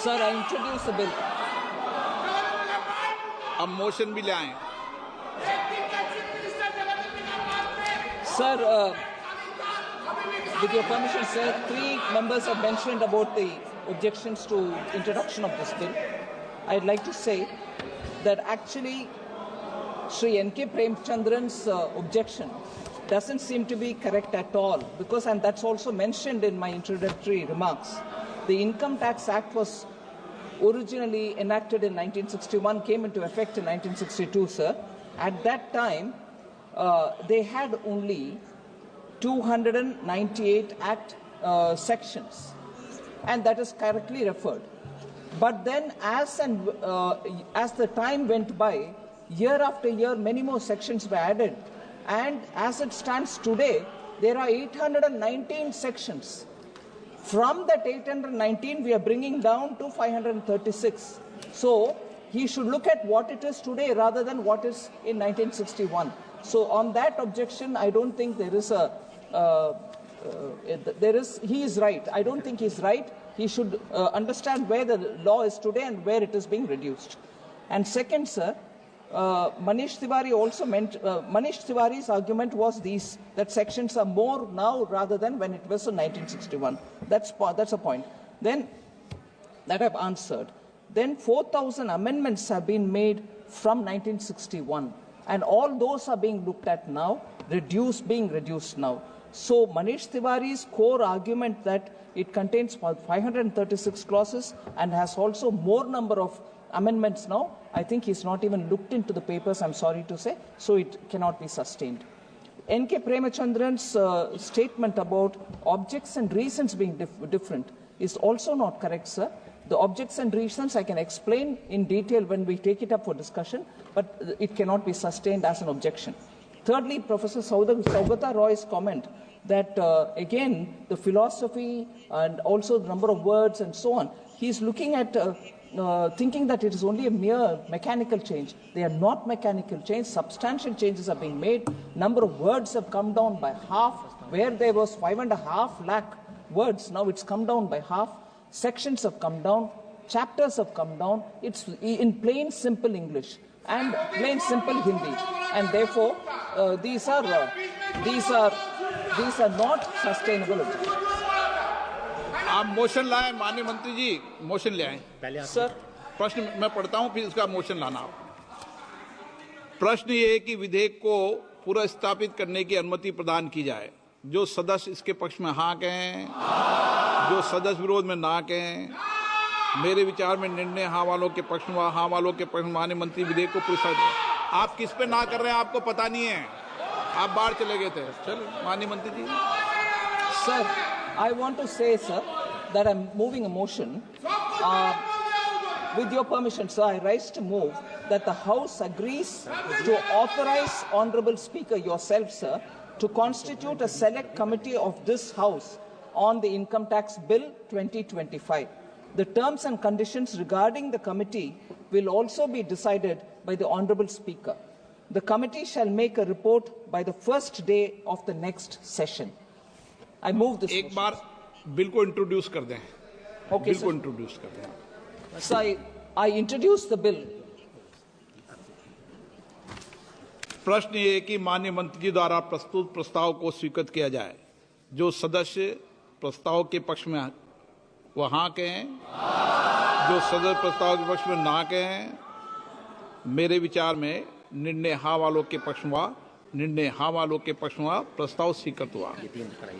Sir, I introduce the bill. अब motion भी ले आए। Sir, with your permission, sir, 3 members have mentioned about the objections to introduction of this bill. I'd like to say that actually Sri N.K. Premchandran's objection doesn't seem to be correct at all, because, and that's also mentioned in my introductory remarks, the Income Tax Act was originally enacted in 1961, came into effect in 1962, sir. At that time, they had only 298 Act sections, and that is correctly referred. But then, as the time went by, year after year, many more sections were added, and as it stands today, there are 819 sections. From that 819, we are bringing down to 536. So he should look at what it is today rather than what is in 1961. So on that objection, I don't think there is a he is right. I don't think he's right. He should understand where the law is today and where it is being reduced. And second, sir, Manish Tiwari also Manish Tiwari's argument was that sections are more now rather than when it was in 1961. That's a point. Then that I've answered. Then 4,000 amendments have been made from 1961, and all those are being looked at now, being reduced now. So Manish Tiwari's core argument that it contains 536 clauses and has also more number of amendments now, I think he's not even looked into the papers, I'm sorry to say, so it cannot be sustained. N.K. Premchandran's statement about objects and reasons being different is also not correct, sir. The objects and reasons I can explain in detail when we take it up for discussion, but it cannot be sustained as an objection. Thirdly, Professor Saugata Roy's comment that, again, the philosophy and also the number of words and so on, he's looking at thinking that it is only a mere mechanical change. They are not mechanical change. Substantial changes are being made. Number of words have come down by half. Where there was 5.5 lakh words, now it's come down by half. Sections have come down. Chapters have come down. It's in plain, simple English and plain, simple Hindi. And therefore, these are not sustainable objectives. आप motion लाएं, माननीय मंत्री जी, motion ले आए। Sir, प्रश्न मैं पढ़ता हूं, फिर इसका मोशन लाना। प्रश्न ये है कि विधेयक को पुनर्स्थापित करने की अनुमति प्रदान की जाए। जो सदस्य इसके पक्ष में हाँ कहें, जो सदस्य विरोध में ना कहें। मेरे विचार में निर्णय हाँ वालों के पक्ष में, हाँ वालों के पक्ष में माननीय मंत्री विधेयक को पुनर्स्थापित। आप किस पे ना कर रहे हैं आपको पता नहीं है, आप बाहर चले गए थे। चलो माननीय मंत्री जी। Sir, I want to say, sir, that I'm moving a motion. With your permission, sir, I rise to move that the House agrees to authorize Honorable Speaker yourself, sir, to constitute a select committee of this House on the Income Tax Bill 2025. The terms and conditions regarding the committee will also be decided by the Honorable Speaker. The committee shall make a report by the first day of the next session. I move this एक बार bill को introduce कर दें। Okay, bill sir. को introduce कर दें। So I introduce the bill. प्रश्न ये है कि माननीय मंत्री जी द्वारा प्रस्तुत प्रस्ताव को स्वीकृत किया जाए। जो सदस्य प्रस्ताव के पक्ष में वो हाँ कहें, जो सदस्य प्रस्ताव के पक्ष में ना कहें। मेरे विचार में निर्णय हाँ वालों के पक्ष में, निर्णय हाँ वालों के पक्ष में प्रस्ताव स्वीकृत हुआ।